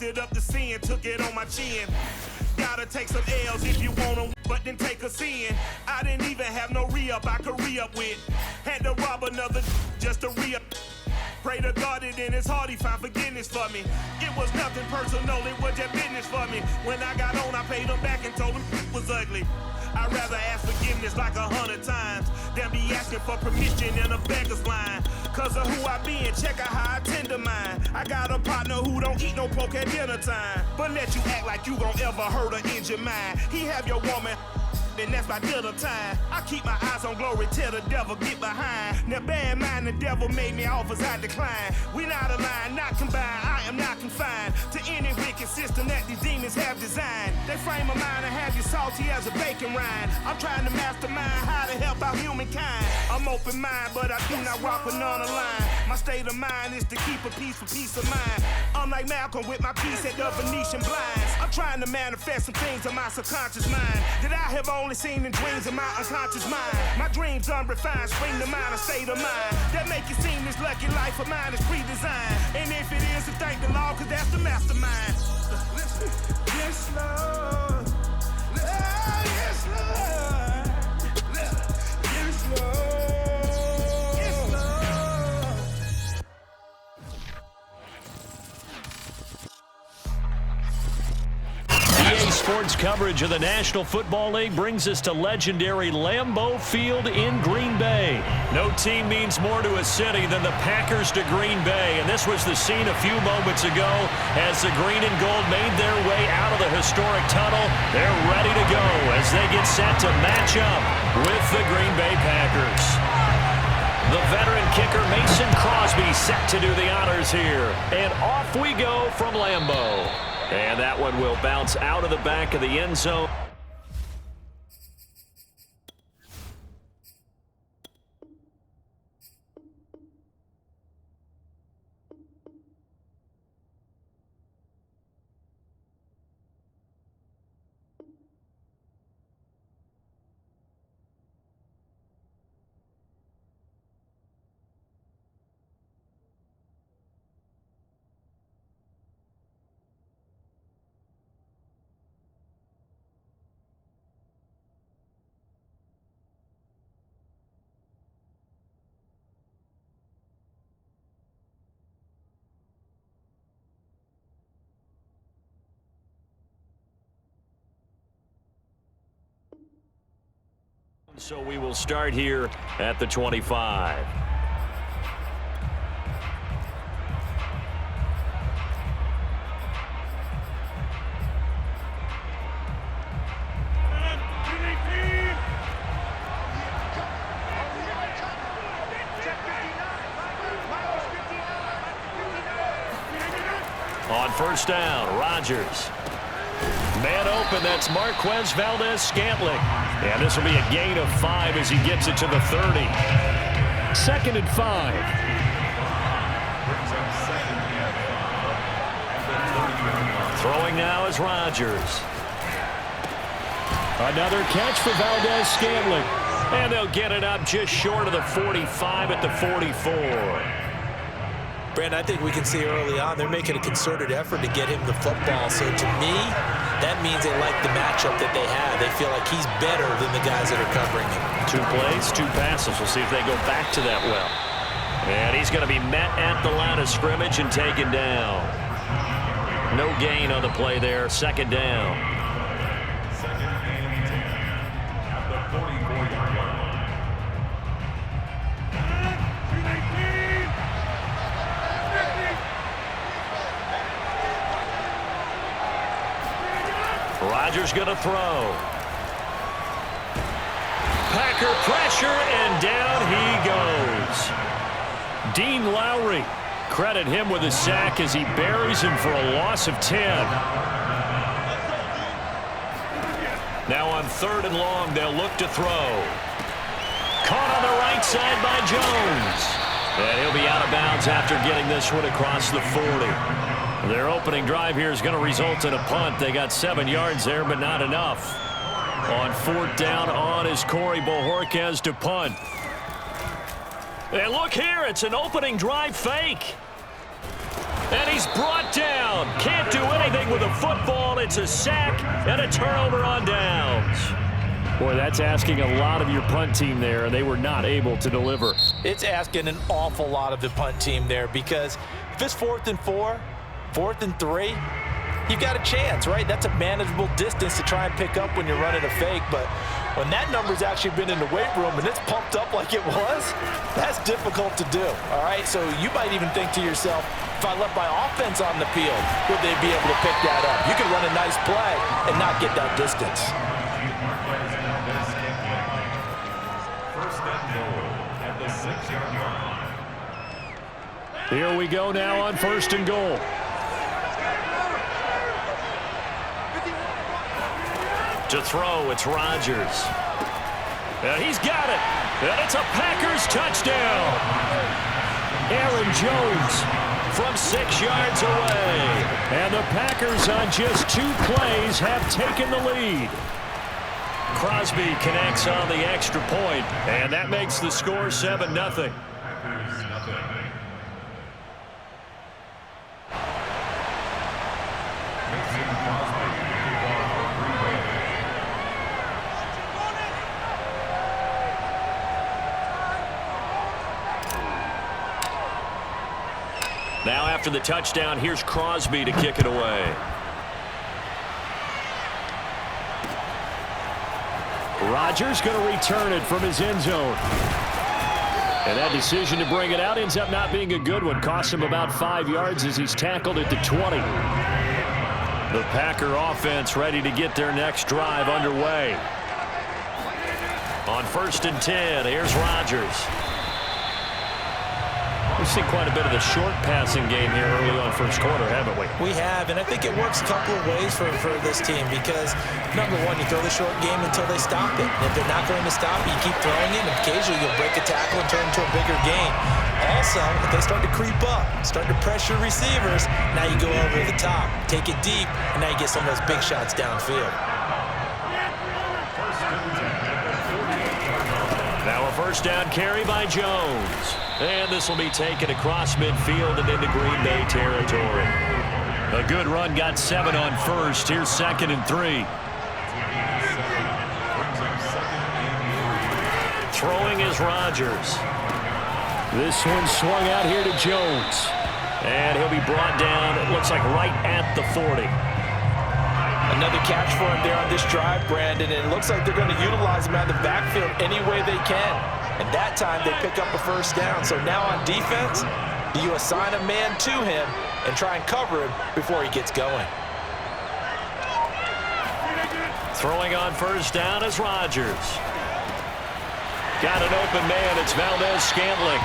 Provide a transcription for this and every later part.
chalked it up to sin, took it on my chin. Gotta take some L's if you want them, but then take a sin. I didn't even have no re-up I could re-up with. Had to rob another just to re-up. Pray to God that in his heart he found forgiveness for me. It was nothing personal, it was just business for me. When I got on, I paid him back and told him it was ugly. I'd rather ask forgiveness like 100 times than be asking for permission in a beggar's line. Cause of who I be and check out how I tend to mine. I got a partner who don't eat no pork at dinner time, but let you act like you gon' ever hurt or injure mine. He have your woman, and that's my dinner time. I keep my eyes on glory till the devil get behind. Now bad mind, the devil made me offers I decline. We not aligned, not combined, I am not confined to any wicked system that these demons have designed. They frame a mind and have you salty as a bacon rind. I'm trying to mastermind how to help out humankind. I'm open mind, but I do not rock with none aligned. My state of mind is to keep a peace for peace of mind. I'm like Malcolm with my piece at the Venetian blinds. I'm trying to manifest some things in my subconscious mind that I have only seen in dreams in my unconscious mind. My dreams unrefined, spring to mind, a state of mind that make it seem this lucky life of mine is pre-designed. And if it is, to thank the Lord, cause that's the mastermind. Yes, Lord. Yes, Lord. Yes, Lord. Sports coverage of the National Football League brings us to legendary Lambeau Field in Green Bay. No team means more to a city than the Packers to Green Bay, and this was the scene a few moments ago as the green and gold made their way out of the historic tunnel. They're ready to go as they get set to match up with the Green Bay Packers. The veteran kicker Mason Crosby set to do the honors here, and off we go from Lambeau. And that one will bounce out of the back of the end zone. So we will start here at the 25. On first down, Rodgers. Man open, that's Marquez Valdes-Scantling. And this will be a gain of 5 as he gets it to the 30. 2nd and 5. Throwing now is Rodgers. Another catch for Valdes-Scantling. And they'll get it up just short of the 45 at the 44. Brandon, I think we can see early on they're making a concerted effort to get him the football. So to me, that means they like the matchup that they have. They feel like he's better than the guys that are covering him. 2 plays, 2 passes. We'll see if they go back to that well. And he's going to be met at the line of scrimmage and taken down. No gain on the play there. 2nd down. Rodgers going to throw. Packer pressure, and down he goes. Dean Lowry, credit him with a sack as he buries him for a loss of 10. Now on 3rd and long, they'll look to throw. Caught on the right side by Jones. And he'll be out of bounds after getting this one across the 40. Their opening drive here is going to result in a punt. They got 7 yards there, but not enough. On 4th down, on is Corey Bojorquez to punt. And look here, it's an opening drive fake. And he's brought down. Can't do it running with a football. It's a sack and a turnover on downs. Boy, that's asking a lot of your punt team there, and they were not able to deliver. It's asking an awful lot of the punt team there, because if it's 4th and 4, 4th and 3, you've got a chance, right? That's a manageable distance to try and pick up when you're running a fake. But when that number's actually been in the weight room and it's pumped up like it was, that's difficult to do, all right? So you might even think to yourself, if I left my offense on the field, would they be able to pick that up? You can run a nice play and not get that distance. Here we go now on 1st and goal. To throw, it's Rodgers. And he's got it. And it's a Packers touchdown. Aaron Jones from 6 yards away. And the Packers on just 2 plays have taken the lead. Crosby connects on the extra point, and that makes the score 7-0. Now after the touchdown, here's Crosby to kick it away. Rodgers going to return it from his end zone. And that decision to bring it out ends up not being a good one. Costs him about 5 yards as he's tackled at the 20. The Packer offense ready to get their next drive underway. On 1st and 10, here's Rodgers. We've seen quite a bit of the short passing game here early on first quarter, haven't we? We have, and I think it works a couple of ways for this team, because, number one, you throw the short game until they stop it. And if they're not going to stop it, you keep throwing it, and occasionally you'll break a tackle and turn into a bigger gain. Also, if they start to creep up, start to pressure receivers, now you go over the top, take it deep, and now you get some of those big shots downfield. Now a first down carry by Jones. And this will be taken across midfield and into Green Bay territory. A good run, got 7 on first. Here's 2nd and 3. Throwing is Rodgers. This one swung out here to Jones. And he'll be brought down, it looks like right at the 40. Another catch for him there on this drive, Brandon, and it looks like they're going to utilize him out of the backfield any way they can. And that time they pick up a first down. So now on defense, do you assign a man to him and try and cover him before he gets going? Throwing on first down is Rodgers. Got an open man, it's Valdez-Scantling.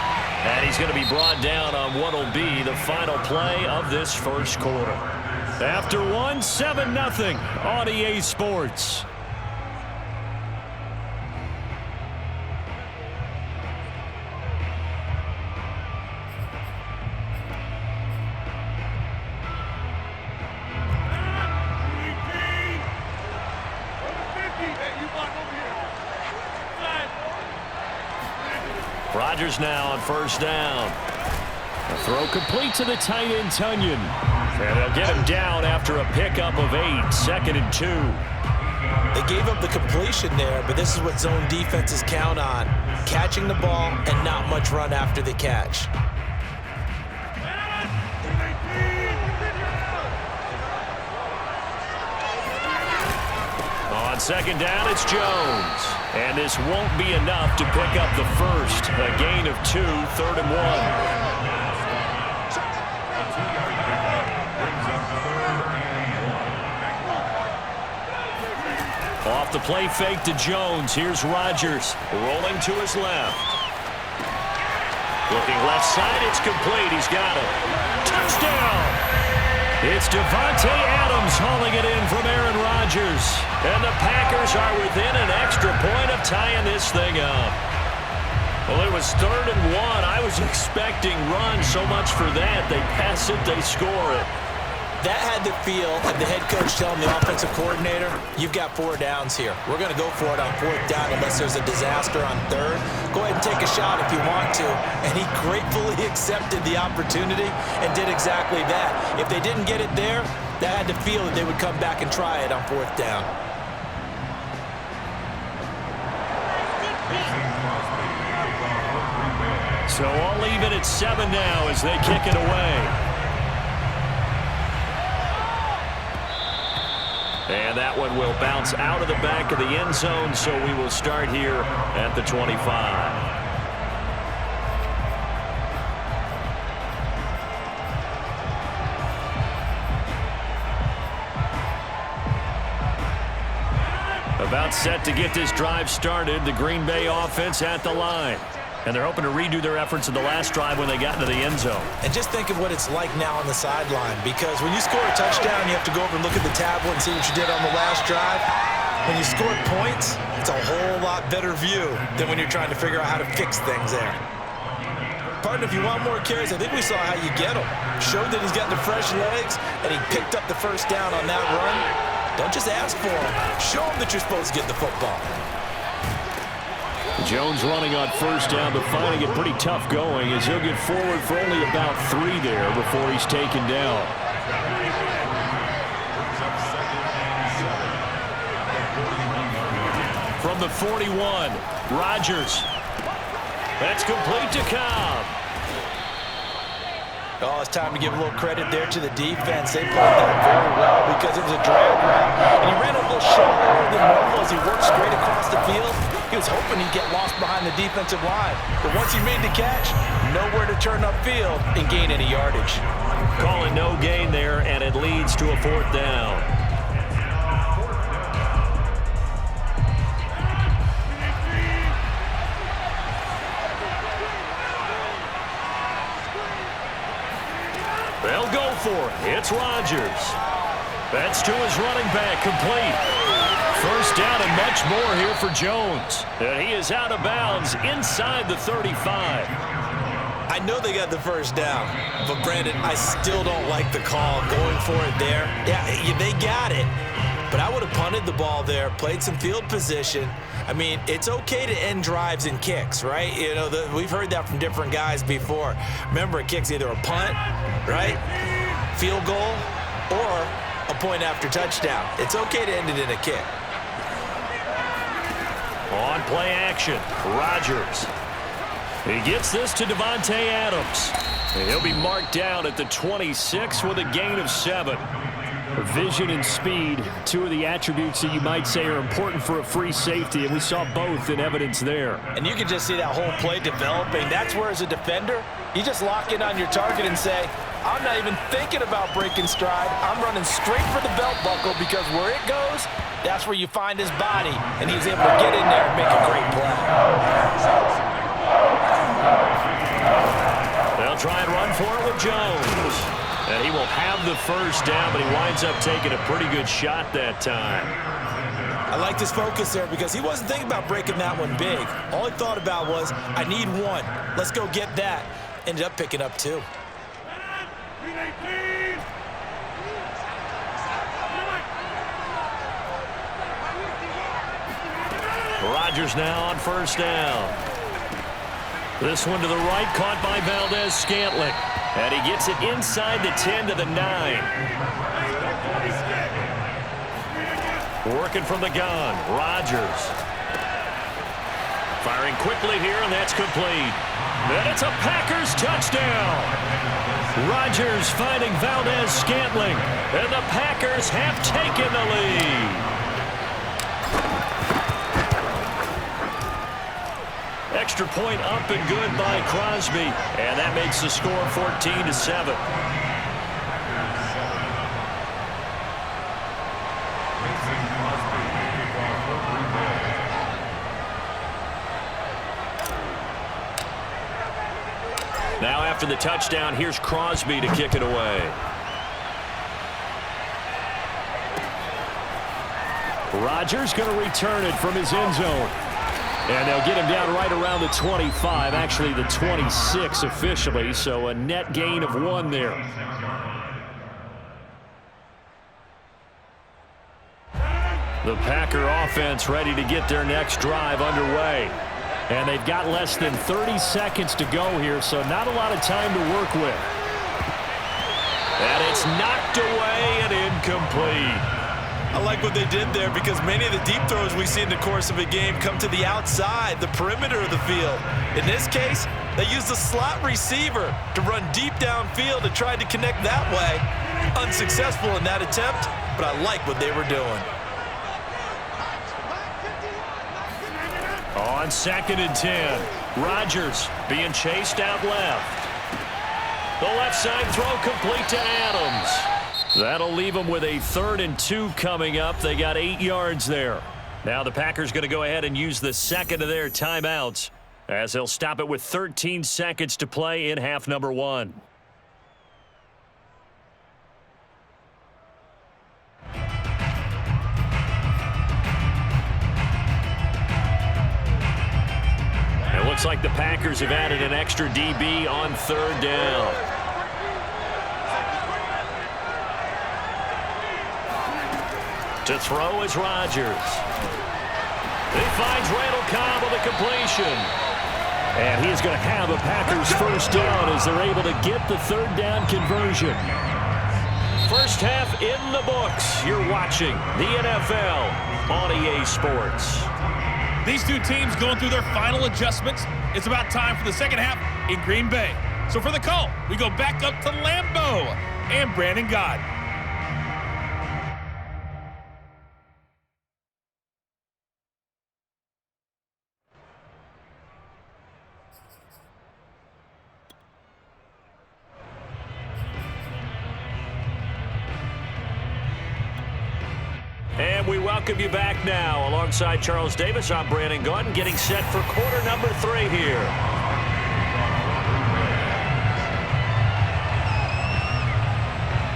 And he's going to be brought down on what will be the final play of this first quarter. After 7-0 on EA Sports. Rodgers now on first down. A throw complete to the tight end, Tunyon. And they'll get him down after a pickup of 8, 2nd and 2. They gave up the completion there, but this is what zone defenses count on. Catching the ball and not much run after the catch. On 2nd down, it's Jones. And this won't be enough to pick up the first. A gain of 2, 3rd and 1. Off the play fake to Jones. Here's Rodgers rolling to his left. Looking left side, it's complete. He's got it. Touchdown! It's Davante Adams hauling it in from Aaron Rodgers. And the Packers are within an extra point of tying this thing up. Well, it was 3rd and 1. I was expecting run so much for that. They pass it, they score it. That had the feel of the head coach telling the offensive coordinator, you've got 4 downs here. We're going to go for it on 4th down unless there's a disaster on 3rd. Go ahead and take a shot if you want to. And he gratefully accepted the opportunity and did exactly that. If they didn't get it there, that had the feel that they would come back and try it on 4th down. So all even at 7 now as they kick it away. And that one will bounce out of the back of the end zone, so we will start here at the 25. About set to get this drive started, the Green Bay offense at the line. And they're hoping to redo their efforts in the last drive when they got into the end zone. And just think of what it's like now on the sideline, because when you score a touchdown, you have to go over and look at the tablet and see what you did on the last drive. When you score points, it's a whole lot better view than when you're trying to figure out how to fix things there. Partner, if you want more carries, I think we saw how you get them. Showed that he's got the fresh legs, and he picked up the first down on that run. Don't just ask for him. Show him that you're supposed to get the football. Jones running on 1st down, but finding it pretty tough going as he'll get forward for only about 3 there before he's taken down. From the 41, Rodgers. That's complete to Cobb. Oh, it's time to give a little credit there to the defense. They played that very well because it was a drag route. And he ran a little shallower than normal as he worked straight across the field. He was hoping he'd get lost behind the defensive line. But once he made the catch, nowhere to turn upfield and gain any yardage. Calling no gain there, and it leads to a 4th down. They'll go for it. It's Rodgers. That's to his running back, complete. 1st down and much more here for Jones. And he is out of bounds inside the 35. I know they got the 1st down, but Brandon, I still don't like the call going for it there. Yeah, they got it, but I would have punted the ball there, played some field position. I mean, it's okay to end drives and kicks, right? You know, we've heard that from different guys before. Remember, a kick's either a punt, right, field goal, or a point after touchdown. It's okay to end it in a kick. On play action, Rodgers. He gets this to Davante Adams. And he'll be marked down at the 26 with a gain of 7. Vision and speed, 2 of the attributes that you might say are important for a free safety, and we saw both in evidence there. And you can just see that whole play developing. That's where, as a defender, you just lock in on your target and say, I'm not even thinking about breaking stride. I'm running straight for the belt buckle, because where it goes, that's where you find his body. And he was able to get in there and make a great play. They'll try and run for it with Jones. And he will have the 1st down, but he winds up taking a pretty good shot that time. I like his focus there because he wasn't thinking about breaking that one big. All he thought about was, I need 1. Let's go get that. Ended up picking up 2. Rodgers now on 1st down. This one to the right, caught by Valdes-Scantling. And he gets it inside the 10 to the 9. Working from the gun, Rodgers. Firing quickly here, and that's complete. And it's a Packers touchdown. Rodgers finding Valdes-Scantling, and the Packers have taken the lead. Extra point up and good by Crosby, and that makes the score 14-7. Now after the touchdown, here's Crosby to kick it away. Rodgers going to return it from his end zone. And they'll get him down right around the 25, actually the 26 officially, so a net gain of 1 there. The Packer offense ready to get their next drive underway. And they've got less than 30 seconds to go here, so not a lot of time to work with. And it's knocked away and incomplete. I like what they did there because many of the deep throws we see in the course of a game come to the outside, the perimeter of the field. In this case, they used the slot receiver to run deep downfield and tried to connect that way. Unsuccessful in that attempt, but I like what they were doing. On 2nd and 10, Rodgers being chased out left. The left side throw complete to Adams. That'll leave them with a 3rd and 2 coming up. They got 8 yards there. Now the Packers going to go ahead and use the second of their timeouts as they'll stop it with 13 seconds to play in half number 1. It looks like the Packers have added an extra DB on 3rd down. To throw is Rodgers. He finds Randall Cobb with a completion. And he is going to have a Packers first down as they're able to get the 3rd down conversion. First half in the books. You're watching the NFL on EA Sports. These two teams going through their final adjustments. It's about time for the second half in Green Bay. So for the call, we go back up to Lambeau and Brandon Gaudin. And we welcome you back now. Alongside Charles Davis, I'm Brandon Gaudin, getting set for quarter number 3 here.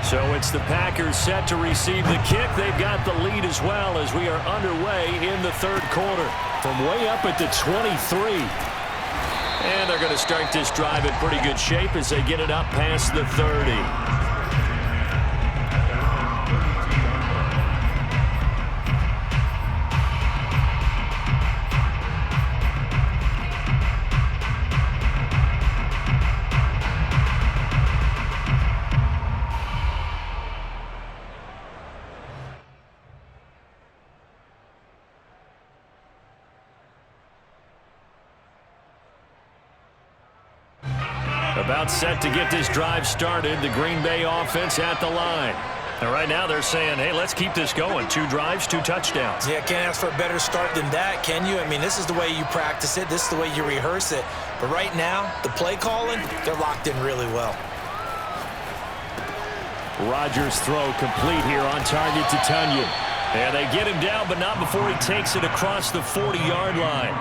So it's the Packers set to receive the kick. They've got the lead as well as we are underway in the 3rd quarter. From way up at the 23. And they're going to start this drive in pretty good shape as they get it up past the 30. About set to get this drive started. The Green Bay offense at the line. And right now they're saying, hey, let's keep this going. 2 drives, 2 touchdowns. Yeah, can't ask for a better start than that, can you? I mean, this is the way you practice it. This is the way you rehearse it. But right now, the play calling, they're locked in really well. Rodgers' throw complete here on target to Tunyon. And they get him down, but not before he takes it across the 40-yard line.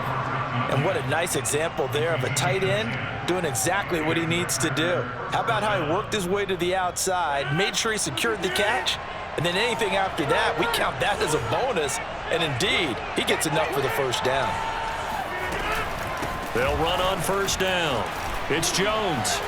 And what a nice example there of a tight end doing exactly what he needs to do. How about how he worked his way to the outside, made sure he secured the catch, and then anything after that, we count that as a bonus. And indeed, he gets enough for the first down. They'll run on 1st down. It's Jones.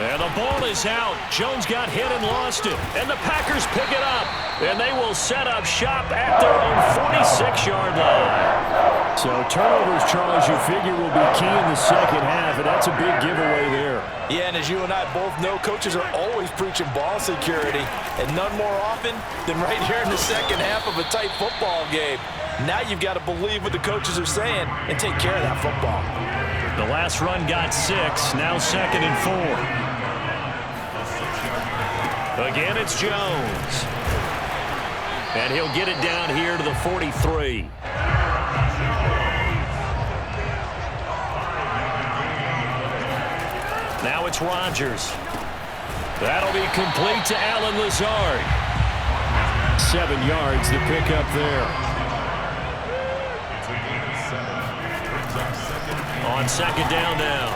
And the ball is out. Jones got hit and lost it. And the Packers pick it up. And they will set up shop at their own 46-yard line. So turnovers, Charles, you figure will be key in the second half, and that's a big giveaway there. Yeah, and as you and I both know, coaches are always preaching ball security, and none more often than right here in the second half of a tight football game. Now you've got to believe what the coaches are saying and take care of that football. The last run got 6, now 2nd and 4. Again, it's Jones. And he'll get it down here to the 43. Now it's Rodgers. That'll be complete to Allen Lazard. 7 yards the pickup there. On 2nd down now,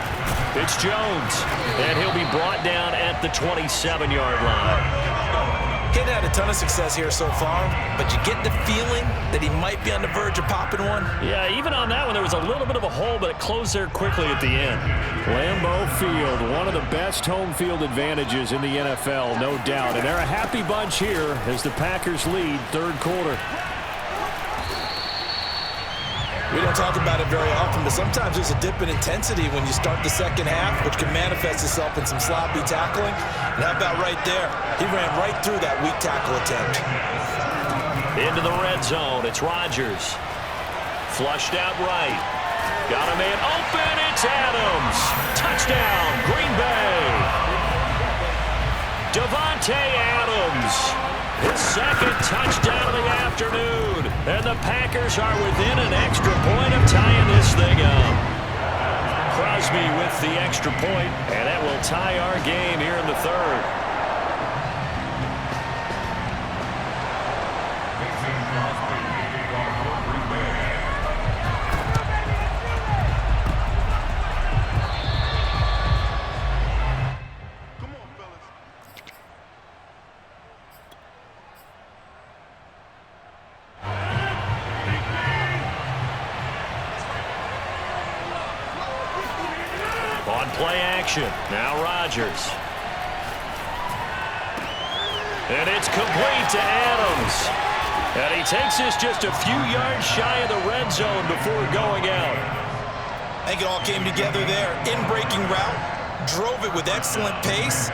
it's Jones. And he'll be brought down at the 27-yard line. He's had a ton of success here so far, but you get the feeling that he might be on the verge of popping one. Yeah, even on that one, there was a little bit of a hole, but it closed there quickly at the end. Lambeau Field, one of the best home field advantages in the NFL, no doubt. And they're a happy bunch here as the Packers lead 3rd quarter. We don't talk about it very often, but sometimes there's a dip in intensity when you start the second half, which can manifest itself in some sloppy tackling. And how about right there? He ran right through that weak tackle attempt. Into the red zone, it's Rodgers. Flushed out right. Got a man open, it's Adams. Touchdown, Green Bay. Davante Adams. His second touchdown of the afternoon. And the Packers are within an extra point of tying this thing up. Crosby with the extra point, and that will tie our game here in the third. On play action, now Rodgers. And it's complete to Adams. And he takes this just a few yards shy of the red zone before going out. I think it all came together there. In-breaking route, drove it with excellent pace.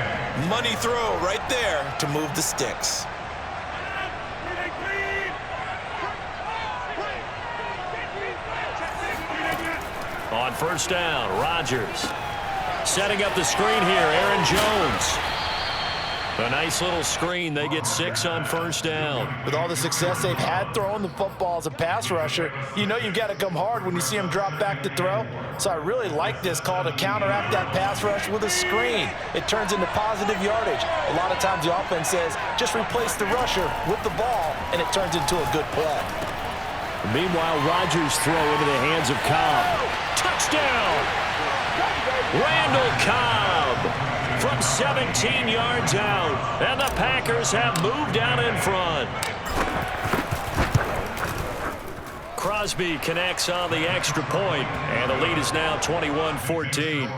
Money throw right there to move the sticks. On first down, Rodgers. Setting up the screen here, Aaron Jones. A nice little screen. They get 6 on first down. With all the success they've had throwing the football as a pass rusher, you know you've got to come hard when you see him drop back to throw. So I really like this call to counteract that pass rush with a screen. It turns into positive yardage. A lot of times the offense says, just replace the rusher with the ball, and it turns into a good play. Meanwhile, Rodgers throw into the hands of Cobb. Touchdown! Randall Cobb from 17 yards out. And the Packers have moved out in front. Crosby connects on the extra point, and the lead is now 21-14.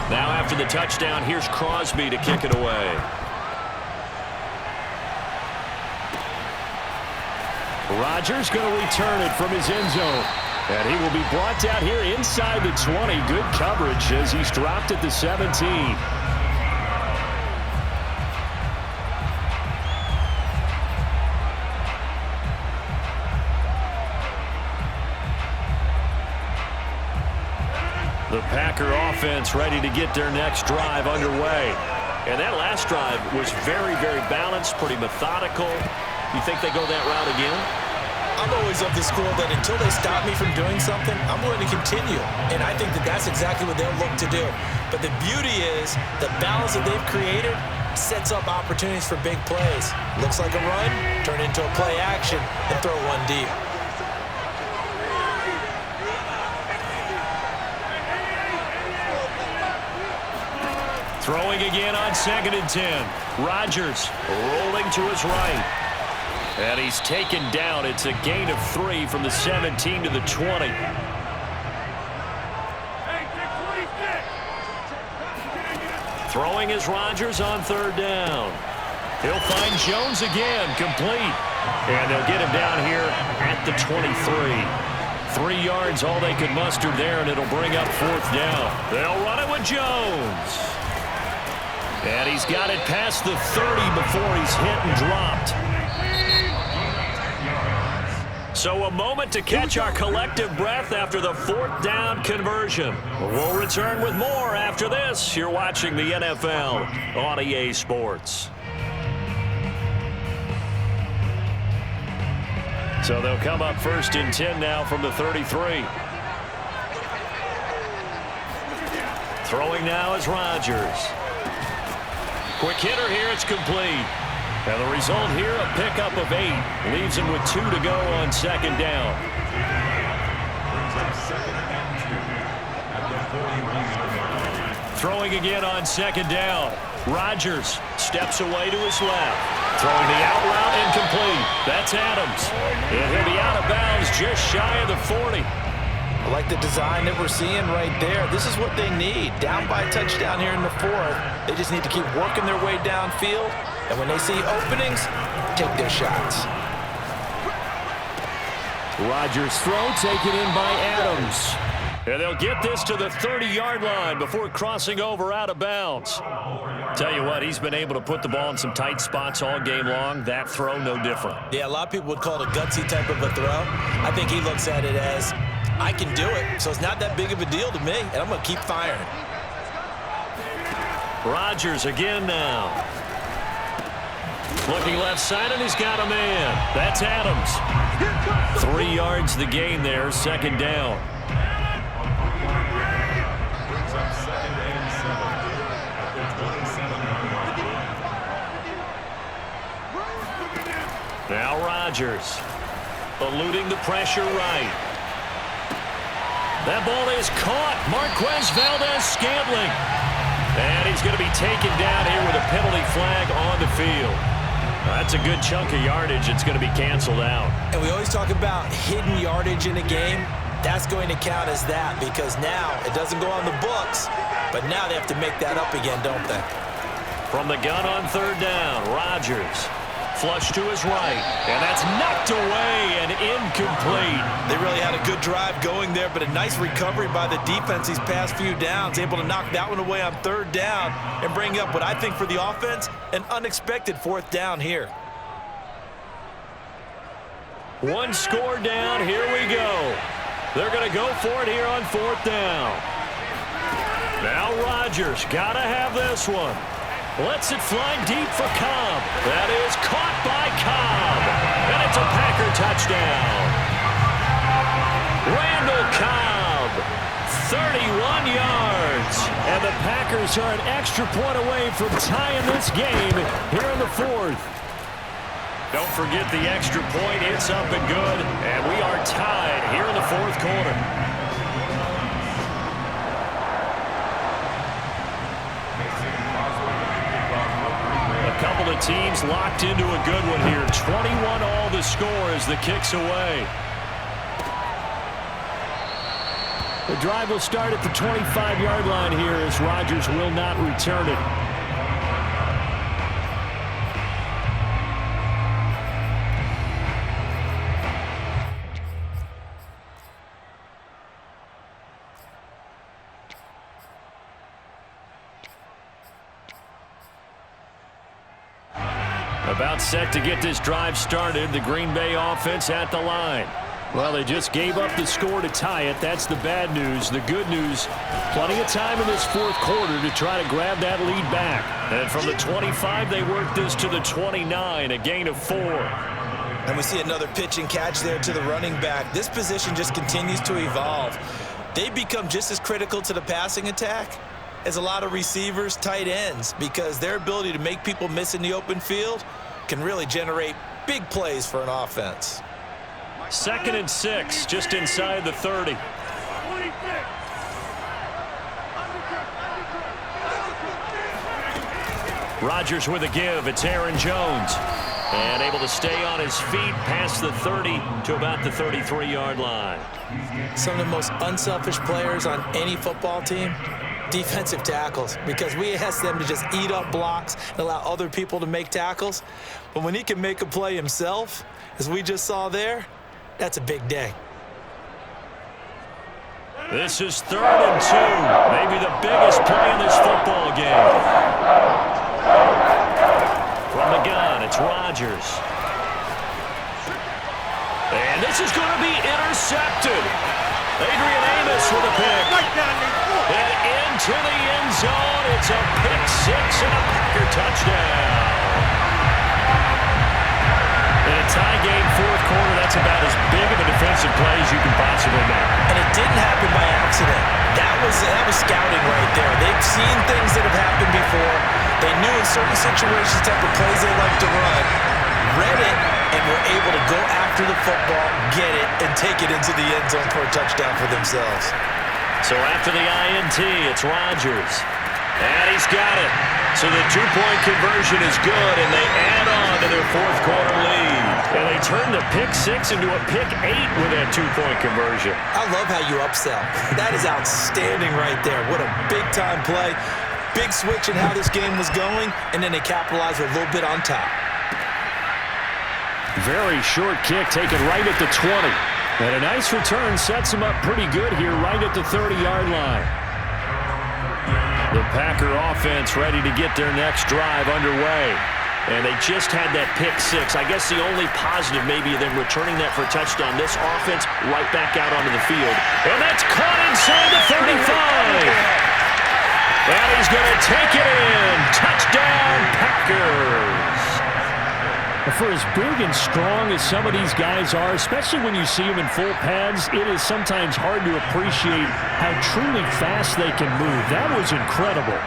Now after the touchdown, here's Crosby to kick it away. Rodgers going to return it from his end zone. And he will be brought down here inside the 20. Good coverage as he's dropped at the 17. The Packer offense ready to get their next drive underway. And that last drive was very, very balanced, pretty methodical. You think they go that route again? I'm always of the school that until they stop me from doing something, I'm going to continue. And I think that that's exactly what they'll look to do. But the beauty is the balance that they've created sets up opportunities for big plays. Looks like a run, turn into a play action, and throw one deep. Throwing again on 2nd and 10. Rodgers rolling to his right. And he's taken down. It's a gain of 3 from the 17 to the 20. Throwing is Rodgers on 3rd down. He'll find Jones again, complete. And they'll get him down here at the 23. 3 yards, all they could muster there, and it'll bring up 4th down. They'll run it with Jones. And he's got it past the 30 before he's hit and dropped. So a moment to catch our collective breath after the 4th down conversion. We'll return with more after this. You're watching the NFL on EA Sports. So they'll come up 1st and 10 now from the 33. Throwing now is Rodgers. Quick hitter here, it's complete. And the result here, a pickup of 8. Leaves him with 2 to go on 2nd down. Throwing again on 2nd down. Rodgers steps away to his left. Throwing the out route incomplete. That's Adams. And he'll be out of bounds just shy of the 40. I like the design that we're seeing right there. This is what they need. Down by a touchdown here in the 4th. They just need to keep working their way downfield And when they see openings, take their shots. Rodgers' throw taken in by Adams. And they'll get this to the 30-yard line before crossing over out of bounds. Tell you what, he's been able to put the ball in some tight spots all game long. That throw, no different. Yeah, a lot of people would call it a gutsy type of a throw. I think he looks at it as, I can do it, so it's not that big of a deal to me, and I'm going to keep firing. Rodgers again now. Looking left side, and he's got a man. That's Adams. 3 yards the gain there, second down. Now Rodgers, eluding the pressure right. That ball is caught. Marquez Valdes-Scantling. And he's going to be taken down here with a penalty flag on the field. That's a good chunk of yardage. It's going to be canceled out. And we always talk about hidden yardage in a game. That's going to count as that because now it doesn't go on the books, but now they have to make that up again, don't they? From the gun on third down, Rodgers. Flush to his right, and that's knocked away and incomplete. They really had a good drive going there, but a nice recovery by the defense these past few downs, able to knock that one away on third down and bring up what I think for the offense, an unexpected fourth down here. One score down, here we go. They're going to go for it here on fourth down. Now Rodgers, got to have this one. Lets it fly deep for Cobb. That is caught by Cobb. And it's a Packer touchdown. Randall Cobb, 31 yards. And the Packers are an extra point away from tying this game here in the fourth. Don't forget the extra point. It's up and good. And we are tied here in the fourth quarter. Couple of teams locked into a good one here. 21 all the score as the kick's away. The drive will start at the 25-yard line here as Rodgers will not return it. About set to get this drive started. The Green Bay offense at the line. Well, they just gave up the score to tie it. That's the bad news. The good news, plenty of time in this fourth quarter to try to grab that lead back. And from the 25, they work this to the 29, a gain of 4. And we see another pitch and catch there to the running back. This position just continues to evolve. They become just as critical to the passing attack as a lot of receivers, tight ends, because their ability to make people miss in the open field can really generate big plays for an offense. 2nd and 6, just inside the 30. Rodgers with a give. It's Aaron Jones. And able to stay on his feet past the 30 to about the 33-yard line. Some of the most unselfish players on any football team, defensive tackles, because we ask them to just eat up blocks and allow other people to make tackles. But when he can make a play himself, as we just saw there, that's a big day. This is 3rd and 2, maybe the biggest play in this football game. From the gun, it's Rodgers. And this is going to be intercepted. Adrian Amos with a pick. And into the end zone, it's a pick 6 and a Packer touchdown. In a tie game, fourth quarter, that's about as big of a defensive play as you can possibly make. And it didn't happen by accident. That was scouting right there. They've seen things that have happened before. They knew in certain situations type of plays they like to run, read it, and were able to go after the football, get it, and take it into the end zone for a touchdown for themselves. So after the INT, it's Rodgers. And he's got it. So the two-point conversion is good, and they add on to their fourth quarter lead. And they turn the pick 6 into a pick 8 with that two-point conversion. I love how you upsell. That is outstanding right there. What a big-time play. Big switch in how this game was going, and then they capitalized with a little bit on top. Very short kick taken right at the 20. And a nice return sets him up pretty good here right at the 30-yard line. The Packer offense ready to get their next drive underway. And they just had that pick six. I guess the only positive maybe of them returning that for a touchdown. This offense right back out onto the field. And that's caught inside the 35. And he's going to take it in. Touchdown, Packers. For as big and strong as some of these guys are, especially when you see them in full pads, it is sometimes hard to appreciate how truly fast they can move. That was incredible.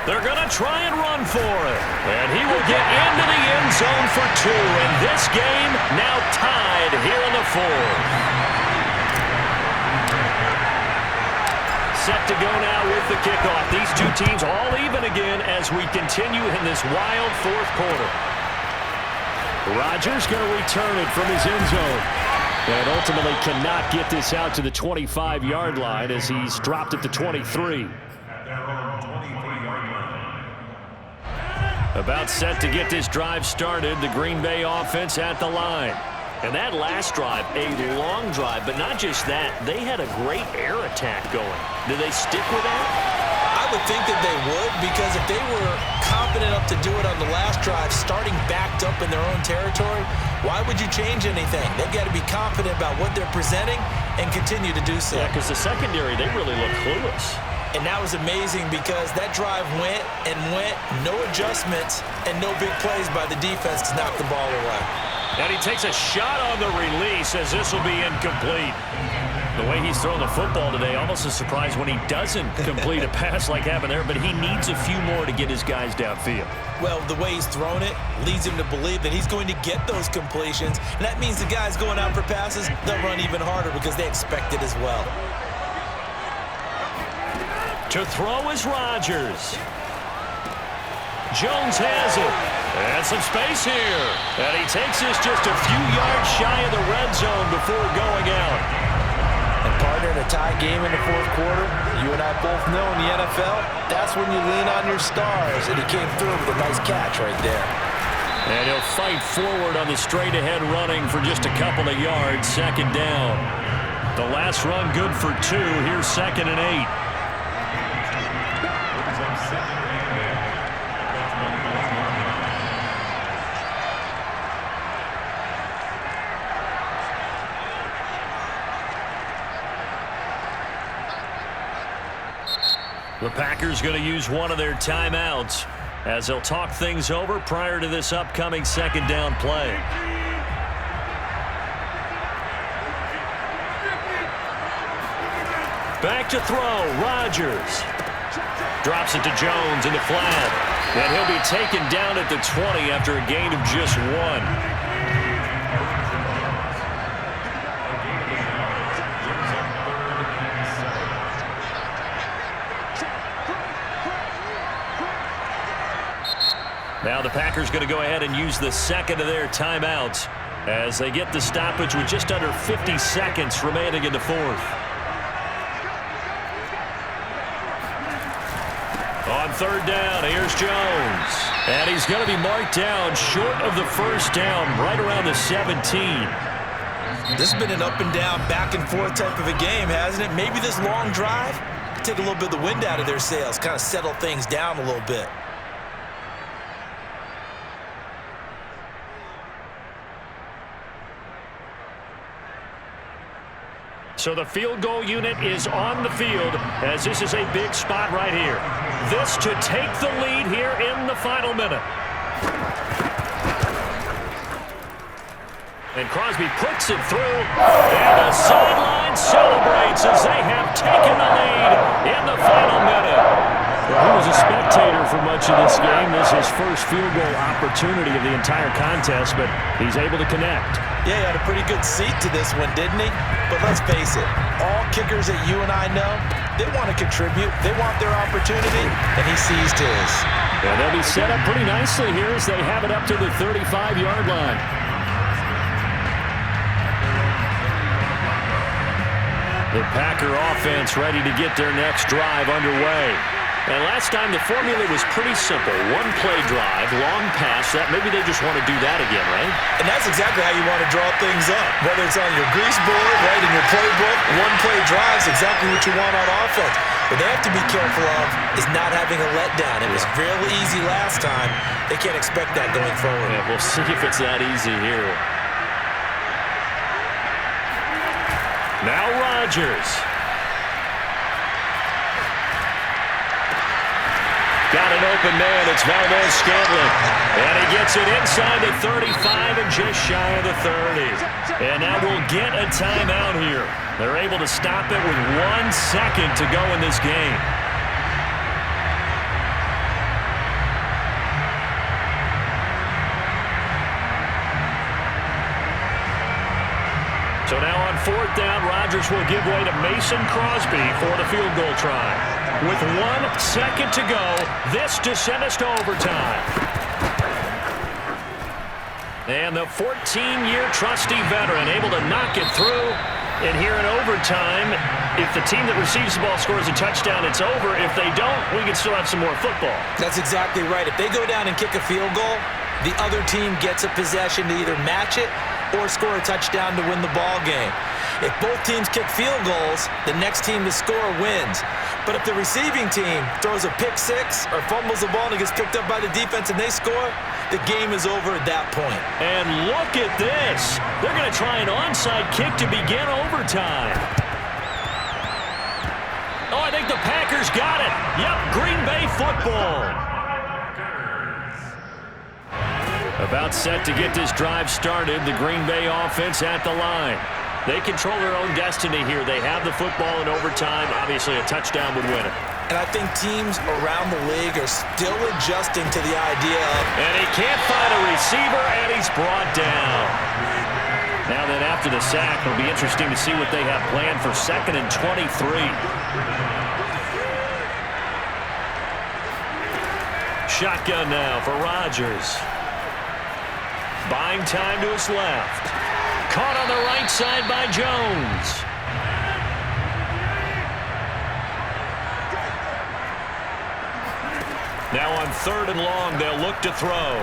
They're going to try and run for it. And he will get into the end zone for 2. And this game now tied here in the 4th. Set to go now with the kickoff. These two teams all even again as we continue in this wild 4th quarter. Rodgers going to return it from his end zone. And ultimately cannot get this out to the 25-yard line as he's dropped at the 23. About set to get this drive started. The Green Bay offense at the line. And that last drive, a long drive, but not just that. They had a great air attack going. Do they stick with that? I would think that they would, because if they were confident enough to do it on the last drive, starting backed up in their own territory, why would you change anything? They've got to be confident about what they're presenting and continue to do so. Yeah, because the secondary, they really look clueless. And that was amazing because that drive went and went, no adjustments, and no big plays by the defense to knock the ball away. And he takes a shot on the release as this will be incomplete. The way he's throwing the football today, almost a surprise when he doesn't complete a pass like happened there, but he needs a few more to get his guys downfield. Well, the way he's thrown it leads him to believe that he's going to get those completions, and that means the guys going out for passes, they'll run even harder because they expect it as well. To throw is Rodgers. Jones has it. And some space here. And he takes this just a few yards shy of the red zone before going out. And partner, in a tie game in the 4th quarter, you and I both know in the NFL, that's when you lean on your stars. And he came through with a nice catch right there. And he'll fight forward on the straight-ahead running for just a couple of yards. 2nd down. The last run good for 2. Here's 2nd and 8. The Packers going to use one of their timeouts as they'll talk things over prior to this upcoming 2nd down play. Back to throw, Rodgers. Drops it to Jones in the flat. And he'll be taken down at the 20 after a gain of just 1. Now the Packers going to go ahead and use the 2nd of their timeouts as they get the stoppage with just under 50 seconds remaining in the 4th. On 3rd down, here's Jones. And he's going to be marked down short of the 1st down, right around the 17. This has been an up and down, back and forth type of a game, hasn't it? Maybe this long drive, take a little bit of the wind out of their sails, kind of settle things down a little bit. So the field goal unit is on the field as this is a big spot right here. This to take the lead here in the final minute. And Crosby puts it through, and the sideline celebrates as they have taken the lead in the final minute. Well, he was a spectator for much of this game. This is his first field goal opportunity of the entire contest, but he's able to connect. Yeah, he had a pretty good seat to this one, didn't he? But let's face it, all kickers that you and I know, they want to contribute. They want their opportunity, and he seized his. And they'll be set up pretty nicely here as they have it up to the 35-yard line. The Packer offense ready to get their next drive underway. And last time the formula was pretty simple. One play drive, long pass. That maybe they just want to do that again, right? And that's exactly how you want to draw things up. Whether it's on your grease board, right, in your playbook, one play drive is exactly what you want on offense. What they have to be careful of is not having a letdown. It was real easy last time. They can't expect that going forward. Yeah, we'll see if it's that easy here. Now Rodgers. Got an open man. It's Valdes-Scantling. And he gets it inside the 35 and just shy of the 30. And now we'll get a timeout here. They're able to stop it with 1 second to go in this game. So now on 4th down, Rodgers will give way to Mason Crosby for the field goal try. With 1 second to go, this to send us to overtime. And the 14-year trusty veteran able to knock it through. And here in overtime, if the team that receives the ball scores a touchdown, it's over. If they don't, we can still have some more football. That's exactly right. If they go down and kick a field goal, the other team gets a possession to either match it or score a touchdown to win the ball game. If both teams kick field goals, the next team to score wins. But if the receiving team throws a pick six or fumbles the ball and it gets picked up by the defense and they score, the game is over at that point. And look at this. They're going to try an onside kick to begin overtime. Oh, I think the Packers got it. Yep, Green Bay football. About set to get this drive started, the Green Bay offense at the line. They control their own destiny here. They have the football in overtime. Obviously, a touchdown would win it. And I think teams around the league are still adjusting to the idea of... And he can't find a receiver, and he's brought down. Now then, after the sack, it'll be interesting to see what they have planned for 2nd and 23. Shotgun now for Rodgers. Buying time to his left. Caught on the right side by Jones. Now on 3rd and long, they'll look to throw.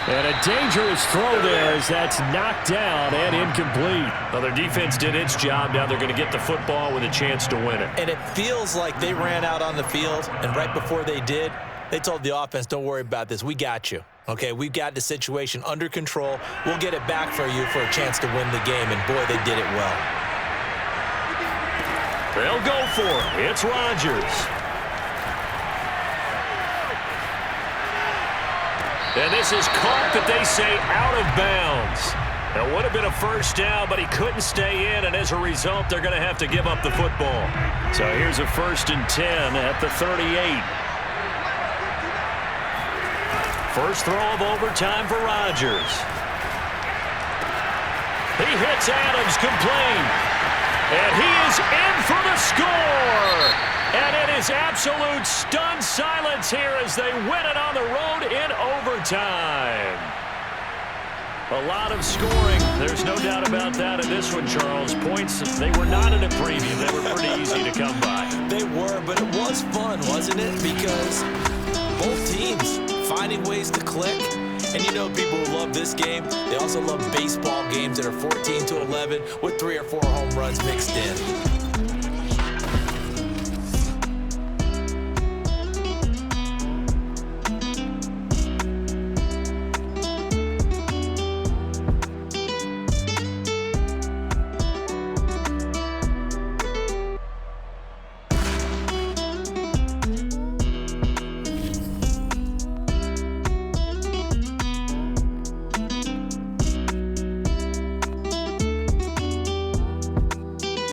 And a dangerous throw there as that's knocked down and incomplete. Well, their defense did its job. Now they're going to get the football with a chance to win it. And it feels like they ran out on the field, and right before they did, they told the offense, don't worry about this. We got you. Okay, we've got the situation under control. We'll get it back for you for a chance to win the game, and boy, they did it well. They'll go for it. It's Rodgers. And this is caught, but they say out of bounds. It would have been a first down, but he couldn't stay in, and as a result, they're going to have to give up the football. So here's a 1st and 10 at the 38. First throw of overtime for Rodgers. He hits Adams, complete. And he is in for the score. And it is absolute stunned silence here as they win it on the road in overtime. A lot of scoring. There's no doubt about that in this one, Charles. Points, they were not in a preview. They were pretty easy to come by. They were, but it was fun, wasn't it? Because both teams finding ways to click. And you know people who love this game, they also love baseball games that are 14-11 with 3 or 4 home runs mixed in.